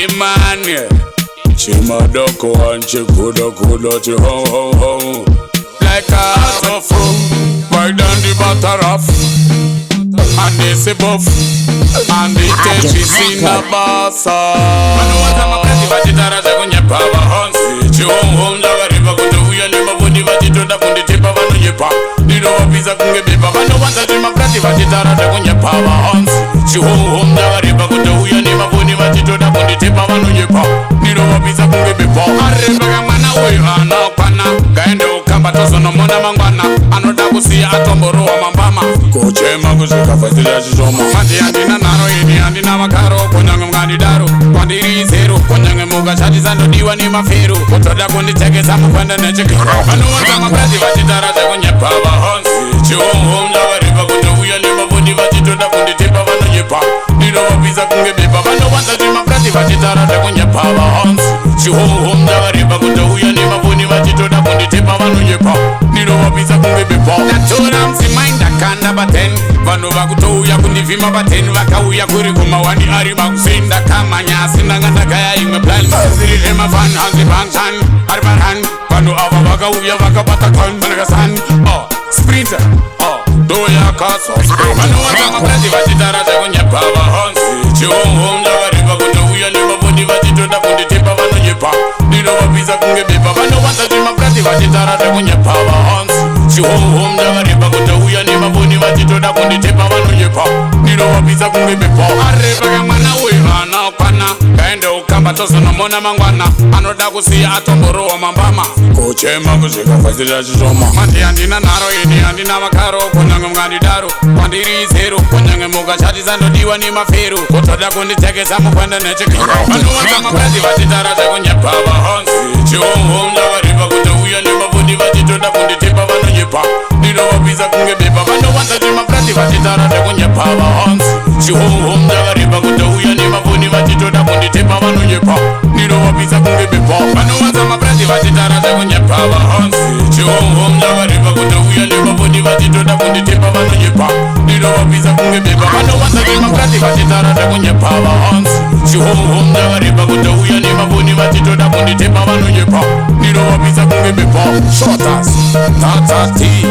Imani Chimadoko and Chigudo Chihomu like a house of fruit, right down the butter off, and they say buff, and they take his in the bassa. Manu watama kazi vachitara chakunye power Hanzi Chihomu Ndakarepa kuti uya nemavoni vachitoda kunditipa vanonyepa ndino vapisa kunge bepa vanovanza zvimakazi vachitara chakunye power Hanzi Chihomu Ndakarepa kuti uya nemavoni vachitoda kunditipa vanonyepa ndino vapisa kunge bepa arepa kamwana uyu anokwana gaende ukamba tozonomona mangwana anoda kusiya atomborowa mambama kuchema kuzvikafasira chishoma manje handina nharo ini handina makaro kunyange mukandidaro kwandiri zero kunyange mukashatisandodiwa nemafero kutoda kunditekesa mukwenda nechigaro vanowanza makazi vachitara chakunyepava Hanzi Chihomu Ndakarepa kuti uya nemavoni vachitoda kunditipa vanonyepa ndinovapisa kunge bepa vanowanza zvimakazi vachitara chakunyepava Hanzi Chihomu Ndakarepa kuti uya nemavoni vachitoda kunditipa vanonyepa ndinovapisa kunge bepa ndatora mdzimai ndakanda pa10 vanhu vakutouya kundivhima pa10 vakauya kuri kumawani ari makusini ndakamanya asina ngandagaya imwe plan ziri remafan Hanzi bangsan ari paran vanhu ava vakauya vakabata kan manakasan sprinter doyakaso vanowanza makazi vachitara chakunyepava Hanzi Chihomu Ndakarepa kuti uya nemavoni vachitoda kunditipa vanonyepa ndinovapisa kunge bepa vanowanza zvimakazi vachitara chakunyepava Hanzi Chihomu Ndakarepa kuti uya nemavoni vachitoda kunditipa vanonyepa ndinovapisa kunge bepa arepa kamwana uyu anokwana gaende ukamba tozonomona mangwana anoda kusiya atomborowa mambama kuchema kuzvikafasira chishoma manje handina nharo ini handina makaro kunyange mukandidaro kwandiri zero kunyange mukashatisandodiwa nemafero kutoda kunditekesa mukwenda nechigaro vanowanza makazi vachitara chakunyepava Hanzi Chihomu Ndakarepa kuti uya nemavoni vachitoda kunditipa vanonyepa ndinovapisa kunge bepa vanowanza zvimakazi vachitara chakunyepava Hanzi Chihomu Ndakarepa kuti uya nemavoni vachitoda kunditipa vanonyepa ndinovapisa kunge bepa vanowanza makazi vachitara chakunyepava Hanzi Chihomu Ndakarepa kuti uya nemavoni vachitoda kunditipa vanonyepa ndinovapisa kunge bepa vanowanza zvimakazi vachitara chakunyepava Hanzi Chihomu Ndakarepa kuti uya nemavoni vachitoda kunditipa vanonyepa ndinovapisa kunge bepa shotas tatati